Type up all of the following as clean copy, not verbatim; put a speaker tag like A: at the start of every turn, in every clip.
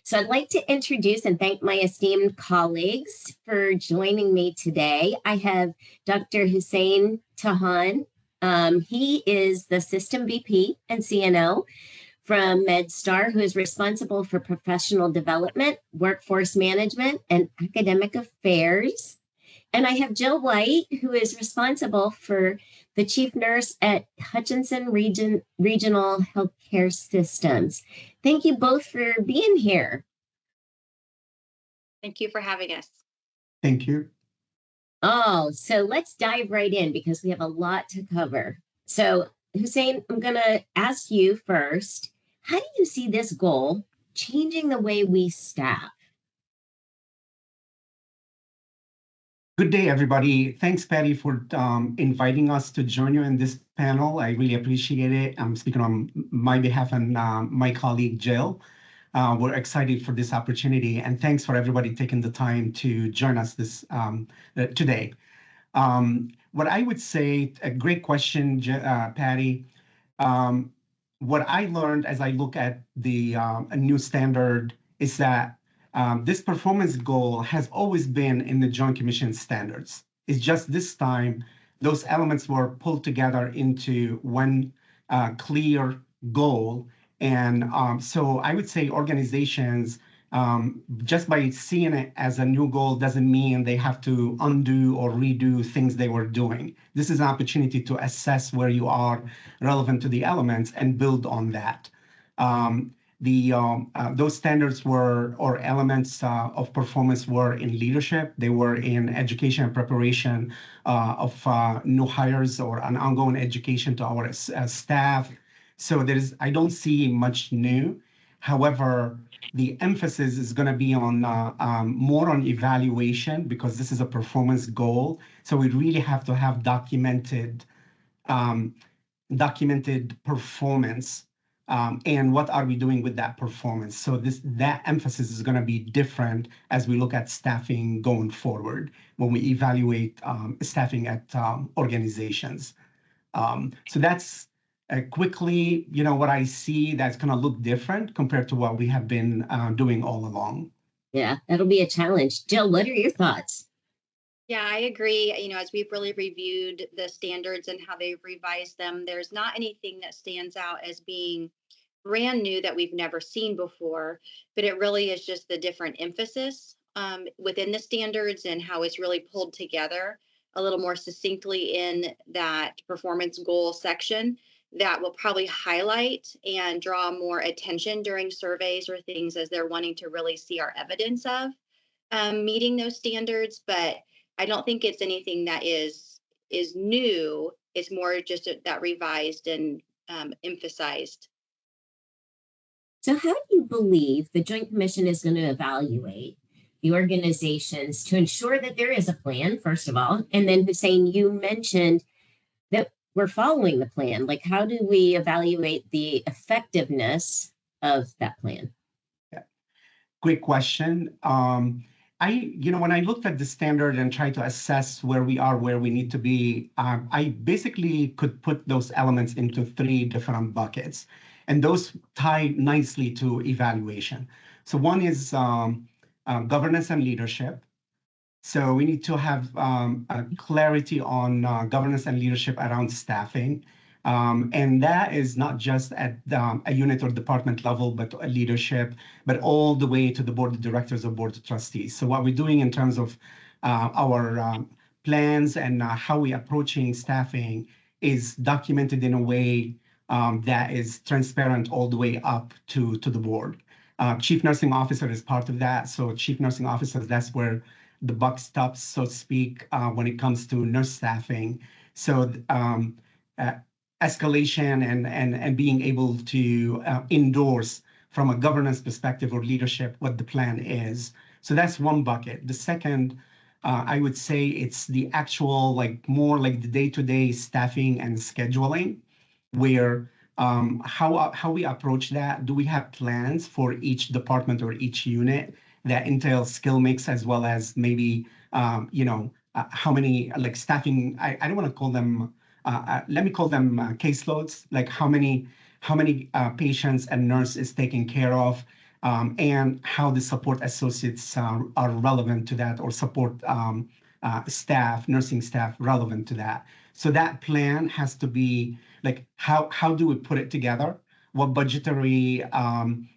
A: So I'd like to introduce and thank my esteemed colleagues for joining me today. I have Dr. Hussein Tahan. He is the System VP and CNO from MedStar, who is responsible for professional development, workforce management, and academic affairs. And I have Jill White, who is responsible for the chief nurse at Hutchinson Regional Healthcare Systems. Thank you both for being here.
B: Thank you for having us.
C: Thank you.
A: Oh, so let's dive right in because we have a lot to cover. So, Hussein, I'm going to ask you first, how do you see this goal changing the way we staff?
C: Good day, everybody. Thanks, Patty, for inviting us to join you in this panel. I really appreciate it. I'm speaking on my behalf and my colleague, Jill. We're excited for this opportunity, and thanks for everybody taking the time to join us today. What I would say, a great question, Patty. What I learned as I look at the new standard is that this performance goal has always been in the Joint Commission standards. It's just this time, those elements were pulled together into one clear goal. And so I would say organizations, just by seeing it as a new goal doesn't mean they have to undo or redo things they were doing. This is an opportunity to assess where you are relevant to the elements and build on that. Those standards or elements of performance were in leadership. They were in education and preparation of new hires or an ongoing education to our staff. So I don't see much new. However, the emphasis is going to be on more on evaluation because this is a performance goal. So we really have to have documented performance. And what are we doing with that performance? So that emphasis is going to be different as we look at staffing going forward when we evaluate staffing at organizations. So that's quickly, what I see that's going to look different compared to what we have been doing all along.
A: Yeah, that'll be a challenge. Jill, what are your thoughts?
B: Yeah, I agree. As we've really reviewed the standards and how they've revised them, there's not anything that stands out as being brand new that we've never seen before, but it really is just the different emphasis within the standards and how it's really pulled together a little more succinctly in that performance goal section that will probably highlight and draw more attention during surveys or things as they're wanting to really see our evidence of meeting those standards. But I don't think it's anything that is new. It's more just that revised and emphasized.
A: So how do you believe the Joint Commission is going to evaluate the organizations to ensure that there is a plan, first of all? And then, Hussein, you mentioned that we're following the plan. Like, how do we evaluate the effectiveness of that plan?
C: Yeah. Great question. When I looked at the standard and tried to assess where we are, where we need to be, I basically could put those elements into 3 different buckets, and those tie nicely to evaluation. So one is governance and leadership. So we need to have clarity on governance and leadership around staffing. And that is not just at a unit or department level, but a leadership, but all the way to the board of directors or board of trustees. So what we're doing in terms of our plans and how we're approaching staffing is documented in a way that is transparent all the way up to the board. Chief nursing officer is part of that. So chief nursing officers, that's where the buck stops, so to speak, when it comes to nurse staffing. So escalation and being able to endorse from a governance perspective or leadership what the plan is. So that's one bucket. The second, I would say it's the actual, more like the day-to-day staffing and scheduling, where how we approach that. Do we have plans for each department or each unit that entails skill mix as well as maybe, how many staffing, I don't want to call them, let me call them caseloads, like how many patients a nurse is taking care of, and how the support associates are relevant to that, or support staff, nursing staff relevant to that. So that plan has to be like, how do we put it together? What budgetary sign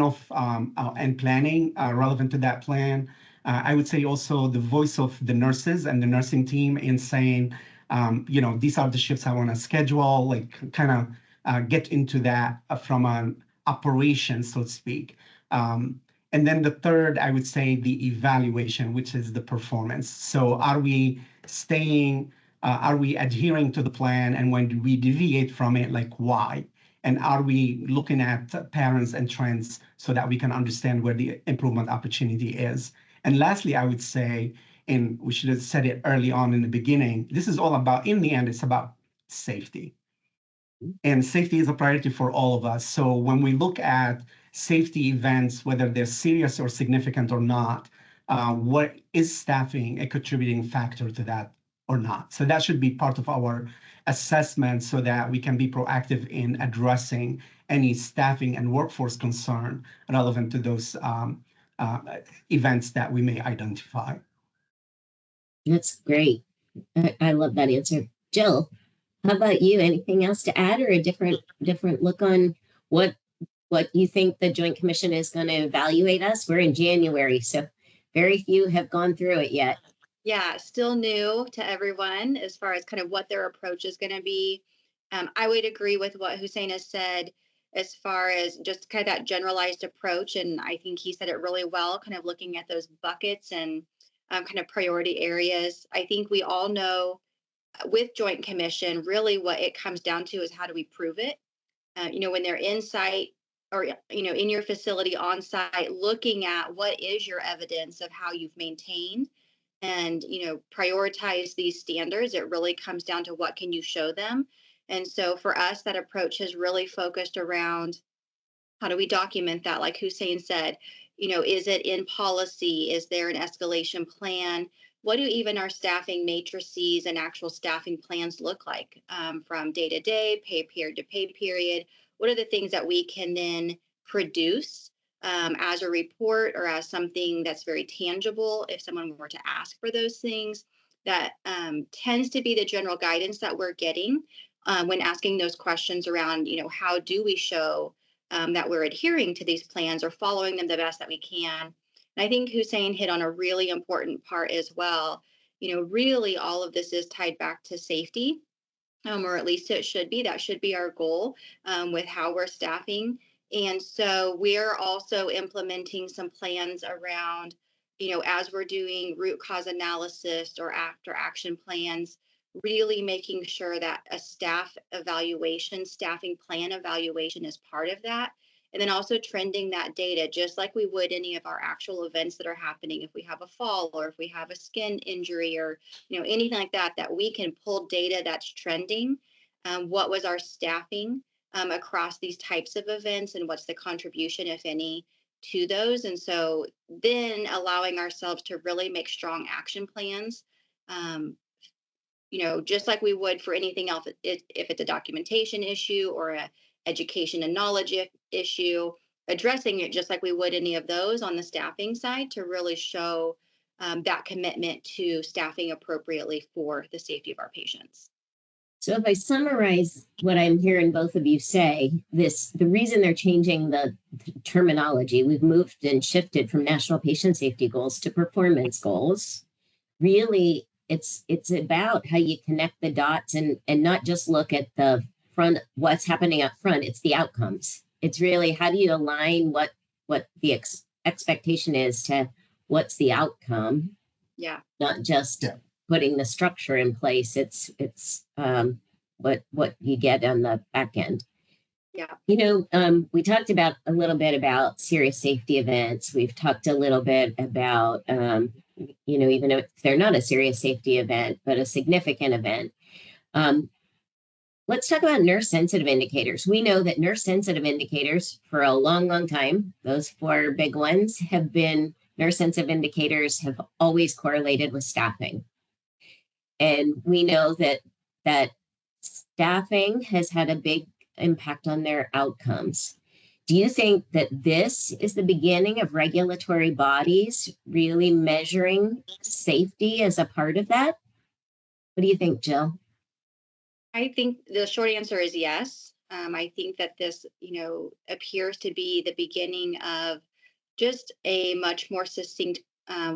C: off and planning relevant to that plan? I would say also the voice of the nurses and the nursing team in saying, these are the shifts I want to schedule, like kind of get into that from an operation, so to speak. And then the third, I would say the evaluation, which is the performance. So are we adhering to the plan? And when we deviate from it, like why? And are we looking at patterns and trends so that we can understand where the improvement opportunity is? And lastly, I would say, and we should have said it early on in the beginning, this is all about, in the end, it's about safety. And safety is a priority for all of us. So when we look at safety events, whether they're serious or significant or not, what is staffing a contributing factor to that or not? So that should be part of our assessment so that we can be proactive in addressing any staffing and workforce concern relevant to those events that we may identify.
A: That's great. I love that answer. Jill, how about you? Anything else to add, or a different look on what you think the Joint Commission is going to evaluate us? We're in January, so very few have gone through it yet.
B: Yeah, still new to everyone as far as kind of what their approach is going to be. I would agree with what Hussein has said as far as just kind of that generalized approach. And I think he said it really well, kind of looking at those buckets and kind of priority areas. I think we all know with Joint Commission, really what it comes down to is how do we prove it? When they're in site or, in your facility on site, looking at what is your evidence of how you've maintained and, prioritize these standards. It really comes down to what can you show them. And so for us, that approach has really focused around how do we document that? Like Hussein said, is it in policy? Is there an escalation plan? What do even our staffing matrices and actual staffing plans look like from day to day, pay period to pay period? What are the things that we can then produce as a report or as something that's very tangible if someone were to ask for those things? That tends to be the general guidance that we're getting when asking those questions around, how do we show that we're adhering to these plans or following them the best that we can. And I think Hussein hit on a really important part as well. Really all of this is tied back to safety, or at least it should be. That should be our goal with how we're staffing. And so we're also implementing some plans around, as we're doing root cause analysis or after action plans, really making sure that a staffing plan evaluation is part of that. And then also trending that data, just like we would any of our actual events that are happening. If we have a fall or if we have a skin injury or, anything like that, that we can pull data that's trending. What was our staffing across these types of events and what's the contribution, if any, to those? And so then allowing ourselves to really make strong action plans, just like we would for anything else, if it's a documentation issue or a education and knowledge issue, addressing it just like we would any of those on the staffing side to really show that commitment to staffing appropriately for the safety of our patients.
A: So if I summarize what I'm hearing both of you say, the reason they're changing the terminology, we've moved and shifted from national patient safety goals to performance goals. Really, it's about how you connect the dots and not just look at the front, what's happening up front. It's the outcomes. It's really how do you align what the expectation is to what's the outcome.
B: Yeah.
A: Not just putting the structure in place. It's what you get on the back end.
B: Yeah.
A: We talked about a little bit about serious safety events. We've talked a little bit about, even if they're not a serious safety event, but a significant event. Let's talk about nurse-sensitive indicators. We know that nurse-sensitive indicators for a long, long time, those four big ones nurse-sensitive indicators have always correlated with staffing. And we know that staffing has had a big impact on their outcomes. Do you think that this is the beginning of regulatory bodies really measuring safety as a part of that? What do you think, Jill?
B: I think the short answer is yes. I think that this, appears to be the beginning of just a much more succinct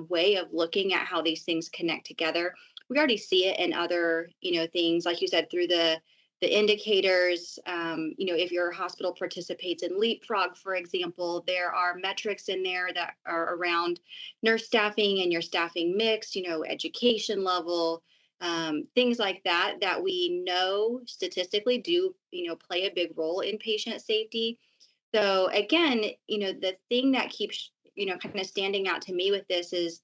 B: way of looking at how these things connect together. We already see it in other, things like you said through the indicators. If your hospital participates in Leapfrog, for example, there are metrics in there that are around nurse staffing and your staffing mix, education level, things like that, that we know statistically do, play a big role in patient safety. So again, the thing that keeps, kind of standing out to me with this is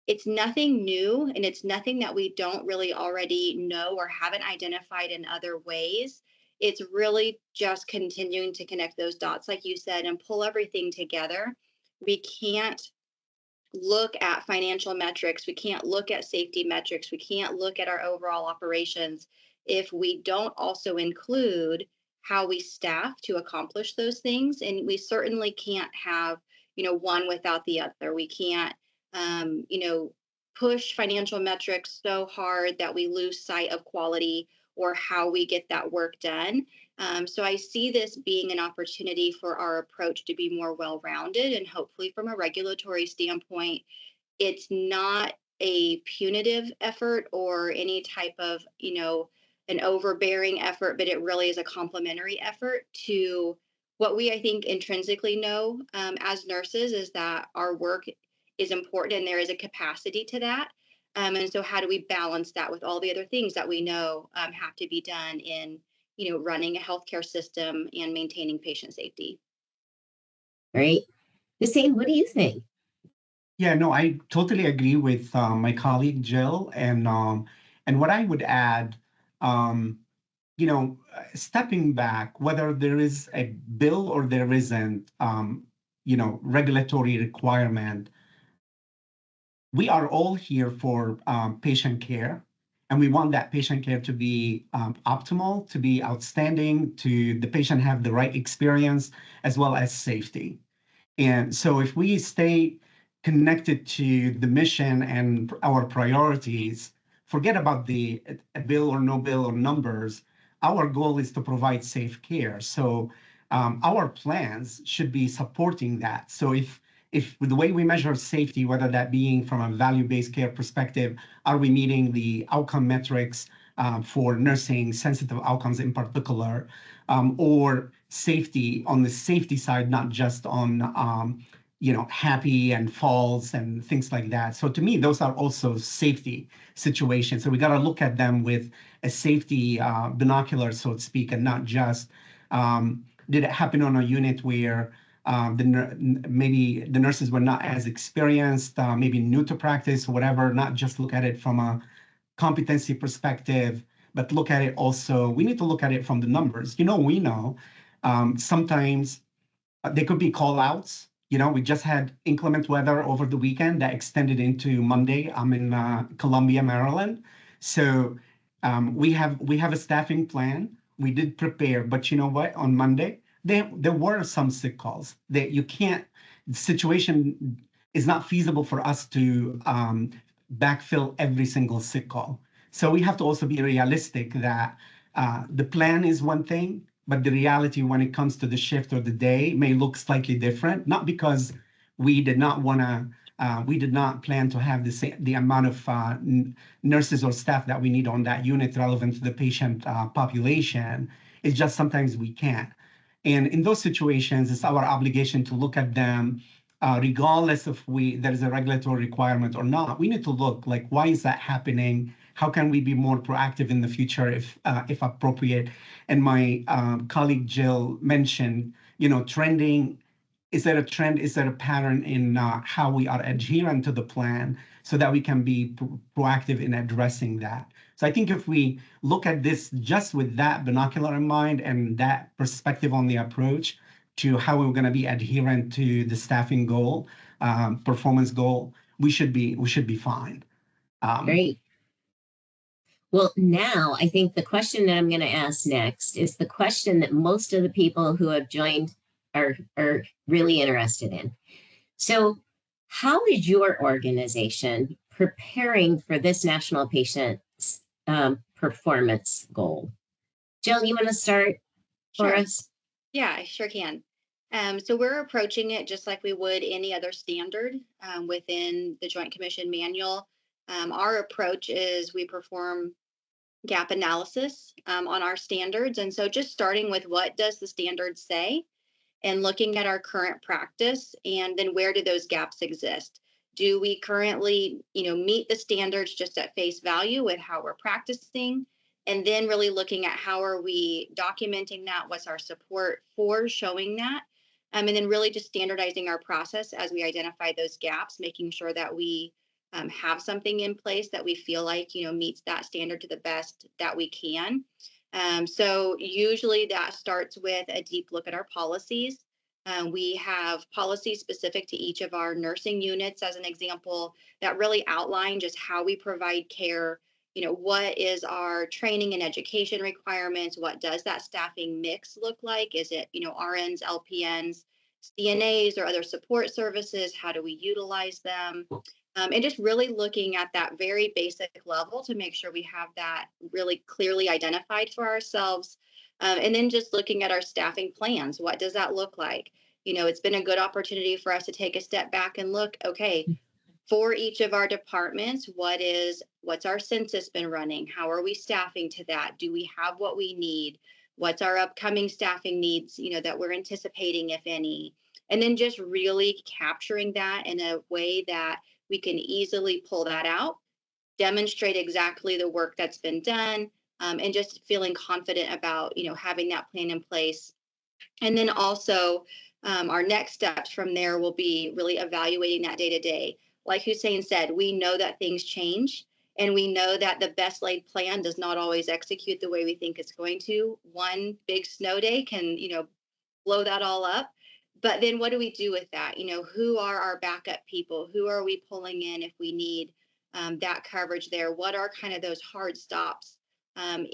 B: it's nothing new and it's nothing that we don't really already know or haven't identified in other ways. It's really just continuing to connect those dots, like you said, and pull everything together. We can't look at financial metrics. We can't look at safety metrics. We can't look at our overall operations if we don't also include how we staff to accomplish those things. And we certainly can't have, one without the other. We can't, push financial metrics so hard that we lose sight of quality or how we get that work done. So I see this being an opportunity for our approach to be more well-rounded, and hopefully from a regulatory standpoint, it's not a punitive effort or any type of, an overbearing effort, but it really is a complementary effort to what we, I think, intrinsically know as nurses is that our work is important and there is a capacity to that. And so how do we balance that with all the other things that we know have to be done in, running a healthcare system and maintaining patient safety?
A: Right. Hussein, what do you think?
C: Yeah, no, I totally agree with my colleague Jill, and what I would add, um, stepping back, whether there is a bill or there isn't, regulatory requirement, we are all here for patient care, and we want that patient care to be optimal, to be outstanding, to the patient have the right experience as well as safety. And so if we stay connected to the mission and our priorities, forget about the bill or no bill or numbers. Our goal is to provide safe care. So our plans should be supporting that. So if the way we measure safety, whether that being from a value-based care perspective, are we meeting the outcome metrics for nursing, sensitive outcomes in particular, or safety on the safety side, not just on happy and falls and things like that. So to me, those are also safety situations. So we got to look at them with a safety binocular, so to speak, and not just did it happen on a unit where maybe the nurses were not as experienced, maybe new to practice, whatever, not just look at it from a competency perspective, but look at it also, we need to look at it from the numbers. We know sometimes there could be call outs. We just had inclement weather over the weekend that extended into Monday. I'm in Columbia, Maryland. So we have a staffing plan. We did prepare, but you know what? On Monday, there were some sick calls that the situation is not feasible for us to backfill every single sick call. So we have to also be realistic that the plan is one thing, but the reality when it comes to the shift or the day may look slightly different, not because we did not plan to have the amount of nurses or staff that we need on that unit relevant to the patient population. It's just sometimes we can't. And in those situations, it's our obligation to look at them regardless if there is a regulatory requirement or not. We need to look like, why is that happening? How can we be more proactive in the future if appropriate? And my colleague Jill mentioned, trending. Is there a trend? Is there a pattern in how we are adherent to the plan so that we can be proactive in addressing that? So I think if we look at this just with that binocular in mind and that perspective on the approach to how we're going to be adherent to the staffing goal, performance goal, we should be fine.
A: Great. Well, now I think the question that I'm going to ask next is the question that most of the people who have joined are really interested in. So how is your organization preparing for this national patient performance goal? Jill, you want to start for
B: Sure.
A: us?
B: Yeah, I sure can. So we're approaching it just like we would any other standard within the Joint Commission manual. Our approach is we perform gap analysis on our standards. And so just starting with what does the standard say and looking at our current practice, and then where do those gaps exist? Do we currently, meet the standards just at face value with how we're practicing? And then really looking at how are we documenting that? What's our support for showing that? And then really just standardizing our process as we identify those gaps, making sure that we have something in place that we feel like meets that standard to the best that we can. So usually that starts with a deep look at our policies. We have policies specific to each of our nursing units, as an example, that really outline just how we provide care. What is our training and education requirements? What does that staffing mix look like? Is it, RNs, LPNs, CNAs, or other support services? How do we utilize them? And just really looking at that very basic level to make sure we have that really clearly identified for ourselves. And then just looking at our staffing plans. What does that look like? It's been a good opportunity for us to take a step back and look, okay, for each of our departments, what's our census been running? How are we staffing to that? Do we have what we need? What's our upcoming staffing needs, that we're anticipating, if any? And then just really capturing that in a way that we can easily pull that out, demonstrate exactly the work that's been done, and just feeling confident about, having that plan in place. And then also our next steps from there will be really evaluating that day to day. Like Hussein said, we know that things change, and we know that the best laid plan does not always execute the way we think it's going to. One big snow day can, blow that all up. But then what do we do with that? Who are our backup people? Who are we pulling in if we need that coverage there? What are kind of those hard stops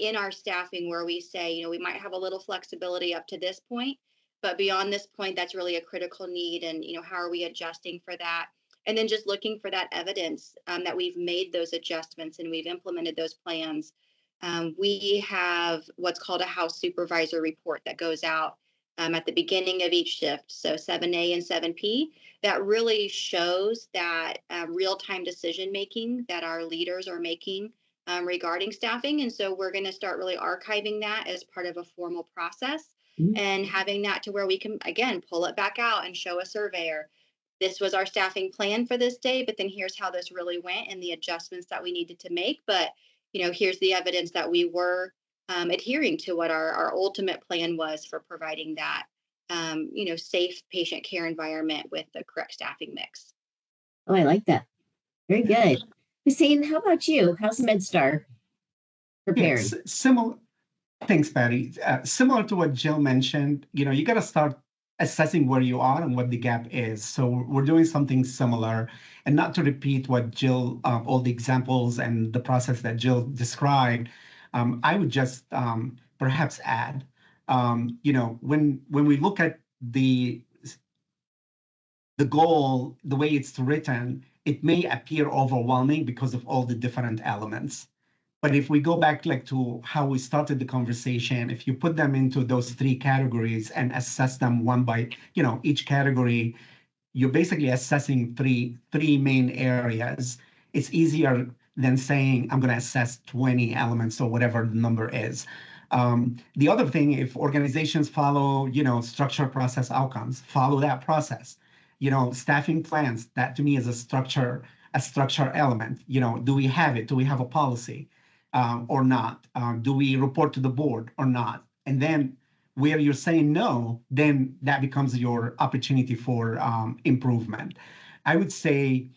B: in our staffing where we say, we might have a little flexibility up to this point, but beyond this point, that's really a critical need. And, how are we adjusting for that? And then just looking for that evidence that we've made those adjustments and we've implemented those plans. We have what's called a house supervisor report that goes out at the beginning of each shift, so 7A and 7P, that really shows that real-time decision making that our leaders are making regarding staffing. And so we're going to start really archiving that as part of a formal process and having that to where we can, again, pull it back out and show a surveyor. This was our staffing plan for this day, but then here's how this really went and the adjustments that we needed to make. But, here's the evidence that we were adhering to what our ultimate plan was for providing that, safe patient care environment with the correct staffing mix.
A: Oh, I like that. Very good. Hussein, how about you? How's MedStar preparing?
C: Yes, similar. Thanks, Patty. Similar to what Jill mentioned, you got to start assessing where you are and what the gap is. So we're doing something similar, and not to repeat what Jill, all the examples and the process that Jill described. I would just perhaps add, when we look at the goal, the way it's written, it may appear overwhelming because of all the different elements. But if we go back to how we started the conversation, if you put them into those three categories and assess them one by, each category, you're basically assessing three main areas. It's easier than saying, I'm going to assess 20 elements or whatever the number is. The other thing, if organizations follow, structure, process, outcomes, follow that process. Staffing plans, that to me is a structure element. Do we have it? Do we have a policy or not? Do we report to the board or not? And then where you're saying no, then that becomes your opportunity for improvement. I would say,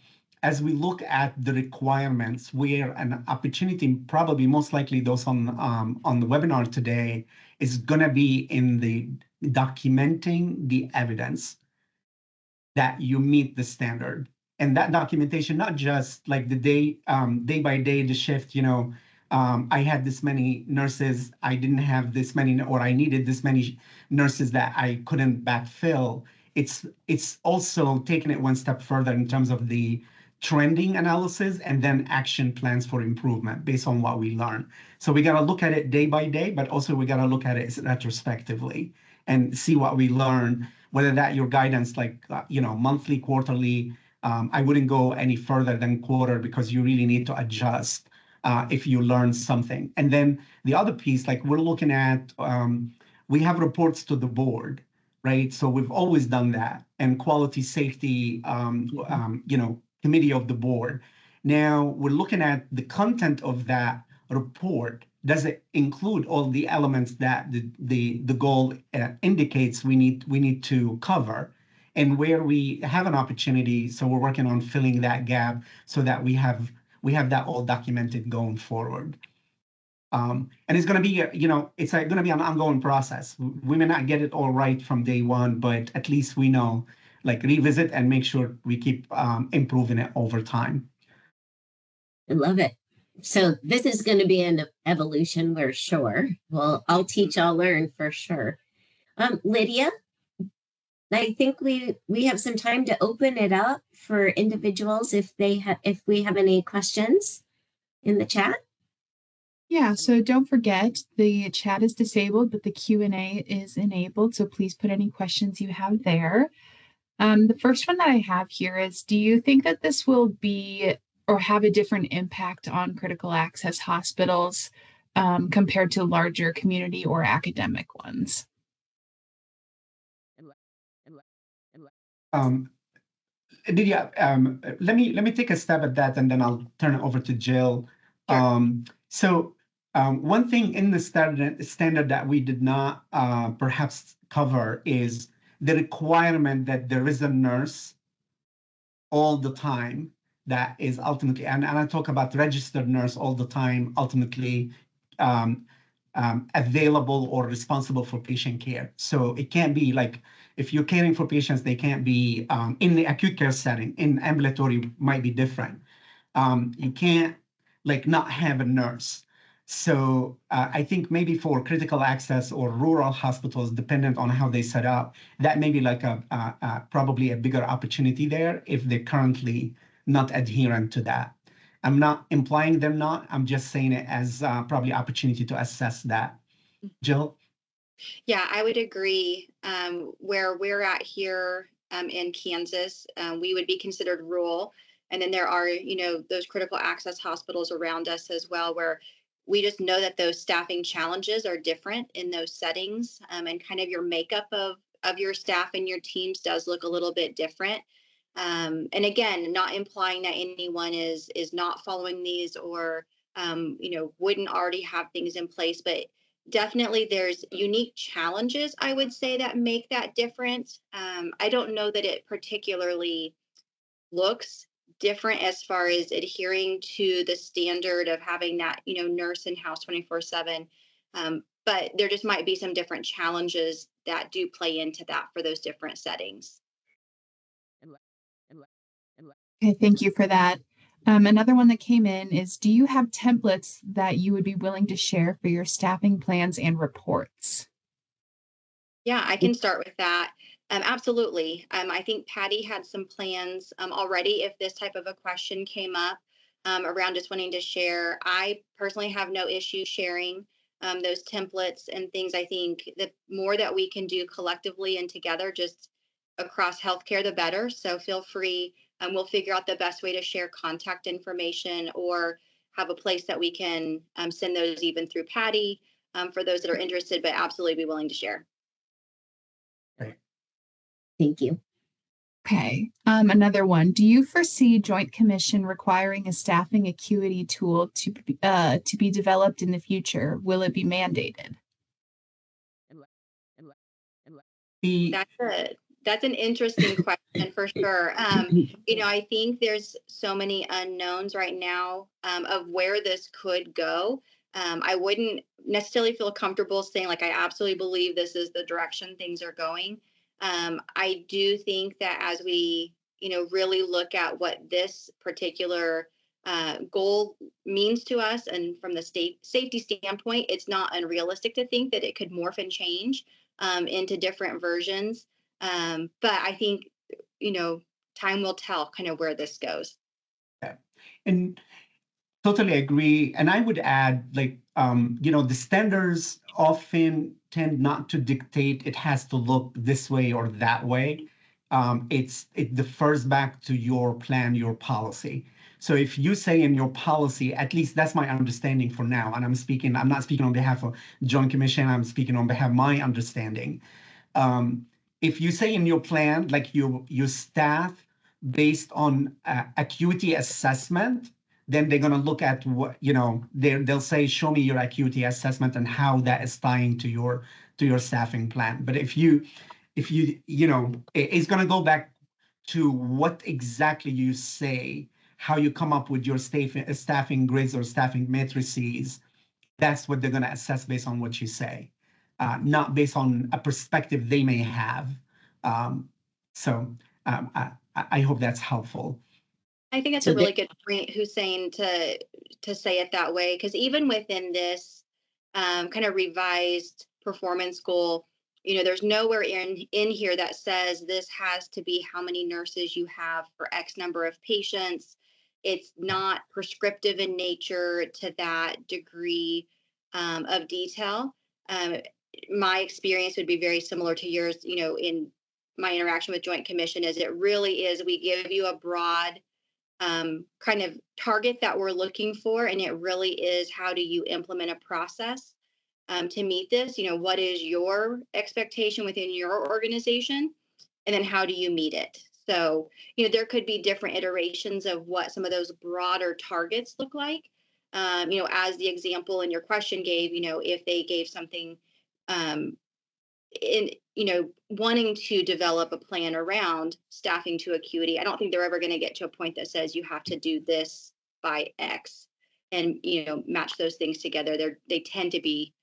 C: as we look at the requirements, where an opportunity, probably most likely those on the webinar today, is going to be in the documenting the evidence that you meet the standard. And that documentation, not just like the day by day, the shift, I had this many nurses, I didn't have this many, or I needed this many nurses that I couldn't backfill. It's also taking it one step further in terms of the trending analysis and then action plans for improvement based on what we learn. So we got to look at it day by day, but also we got to look at it retrospectively and see what we learn, whether that your guidance, like, monthly, quarterly. I wouldn't go any further than quarter because you really need to adjust if you learn something. And then the other piece, like we're looking at, we have reports to the board, right? So we've always done that, and quality safety, committee of the board. Now we're looking at the content of that report. Does it include all the elements that the goal indicates we need to cover? And where we have an opportunity, so we're working on filling that gap so that we have that all documented going forward. And it's going to be, it's going to be an ongoing process. We may not get it all right from day one, but at least we know, like, revisit and make sure we keep improving it over time.
A: I love it. So this is going to be an evolution, we're sure. Well, I'll teach, I'll learn for sure. Lydia, I think we have some time to open it up for individuals if we have any questions in the chat.
D: Yeah, so don't forget the chat is disabled, but the Q&A is enabled. So please put any questions you have there. The first one that I have here is, do you think that this will be or have a different impact on critical access hospitals compared to larger community or academic ones?
C: Lydia, let me take a stab at that, and then I'll turn it over to Jill. Sure. One thing in the standard that we did not perhaps cover is the requirement that there is a nurse all the time that is ultimately, and I talk about registered nurse all the time, ultimately available or responsible for patient care. So it can't be like, if you're caring for patients, they can't be in the acute care setting. In ambulatory might be different. You can't not have a nurse. So I think maybe for critical access or rural hospitals, dependent on how they set up, that may be like probably a bigger opportunity there if they're currently not adherent to that. I'm not implying they're not. I'm just saying it as probably opportunity to assess that. Jill?
B: Yeah, I would agree. Where we're at here in Kansas, we would be considered rural. And then there are, those critical access hospitals around us as well, where we just know that those staffing challenges are different in those settings, and kind of your makeup of your staff and your teams does look a little bit different. And again, not implying that anyone is not following these or, wouldn't already have things in place, but definitely there's unique challenges, I would say, that make that different. I don't know that it particularly looks different as far as adhering to the standard of having that, nurse in-house 24/7. But there just might be some different challenges that do play into that for those different settings.
D: Okay, thank you for that. Another one that came in is, do you have templates that you would be willing to share for your staffing plans and reports?
B: Yeah, I can start with that. Absolutely. I think Patty had some plans already if this type of a question came up around just wanting to share. I personally have no issue sharing those templates and things. I think the more that we can do collectively and together, just across healthcare, the better. So feel free. We'll figure out the best way to share contact information or have a place that we can send those even through Patty for those that are interested, but absolutely be willing to share.
A: Thank you.
D: Okay. Another one. Do you foresee Joint Commission requiring a staffing acuity tool to be developed in the future? Will it be mandated?
B: That's an interesting question for sure. I think there's so many unknowns right now of where this could go. I wouldn't necessarily feel comfortable saying I absolutely believe this is the direction things are going. I do think that as we, really look at what this particular goal means to us, and from the safety standpoint, it's not unrealistic to think that it could morph and change into different versions. But I think, time will tell kind of where this goes.
C: Yeah. And totally agree. And I would add, the standards often tend not to dictate it has to look this way or that way. It defers back to your plan, your policy. So if you say in your policy, at least that's my understanding for now, and I'm not speaking on behalf of Joint Commission, I'm speaking on behalf of my understanding. If you say in your plan, like you staff based on acuity assessment, then they're going to look at what, they'll say, show me your acuity assessment and how that is tying to your staffing plan. But if you it's going to go back to what exactly you say, how you come up with your staffing grids or staffing matrices. That's what they're going to assess based on what you say, not based on a perspective they may have. I hope that's helpful.
B: I think that's a really good point, Hussein, to say it that way, because even within this kind of revised performance goal, there's nowhere in here that says this has to be how many nurses you have for X number of patients. It's not prescriptive in nature to that degree of detail. My experience would be very similar to yours, in my interaction with Joint Commission, is it really is, we give you a broad kind of target that we're looking for, and it really is, how do you implement a process to meet this? What is your expectation within your organization, and then how do you meet it? So, there could be different iterations of what some of those broader targets look like. As the example in your question gave, if they gave something wanting to develop a plan around staffing to acuity, I don't think they're ever going to get to a point that says you have to do this by X and, match those things together. They tend to be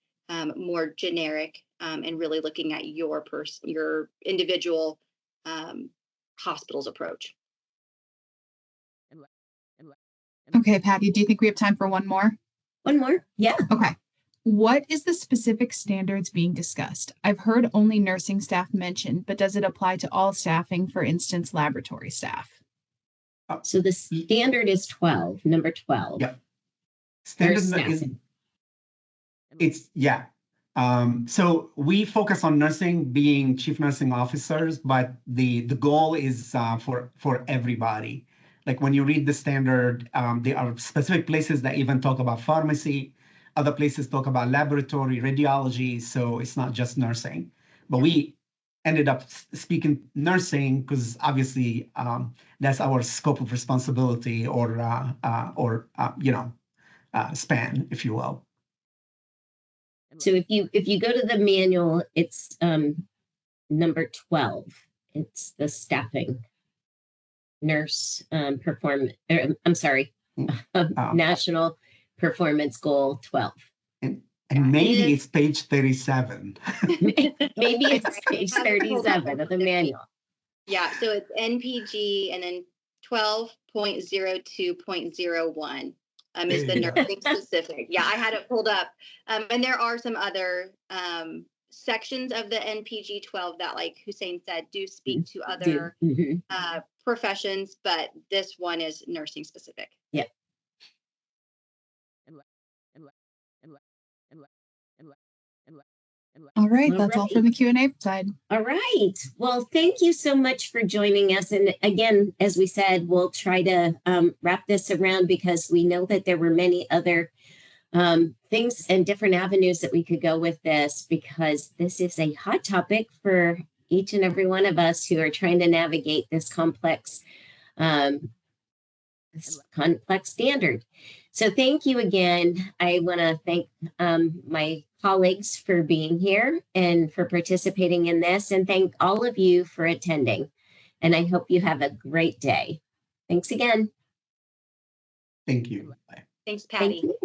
B: more generic and really looking at your individual hospital's approach.
D: Okay, Patty, do you think we have time for one more?
A: One more? Yeah.
D: Okay. What is the specific standards being discussed? I've heard only nursing staff mentioned, but does it apply to all staffing, for instance, laboratory staff?
A: So the standard is 12, number 12.
C: Yeah. Standard so we focus on nursing being chief nursing officers, but the goal is for everybody. Like when you read the standard, there are specific places that even talk about pharmacy. Other places talk about laboratory, radiology. So it's not just nursing, but we ended up speaking nursing because obviously that's our scope of responsibility or span, if you will.
A: So if you go to the manual, it's number 12. It's the staffing nurse national performance goal 12.
C: And maybe it's page 37.
A: Maybe it's page 37 of the manual.
B: Yeah, so it's NPG and then 12.02.01 is the nursing specific. Yeah, I had it pulled up. And there are some other sections of the NPG 12 that, like Hussein said, do speak to other professions, but this one is nursing specific.
A: Yep.
D: All right, that's all from the Q&A side.
A: All right. Well, thank you so much for joining us. And again, as we said, we'll try to wrap this around because we know that there were many other things and different avenues that we could go with this, because this is a hot topic for each and every one of us who are trying to navigate this complex standard. So thank you again. I want to thank my colleagues for being here and for participating in this, and thank all of you for attending. And I hope you have a great day. Thanks again.
C: Thank you.
B: Thanks, Patty.
A: Thank you.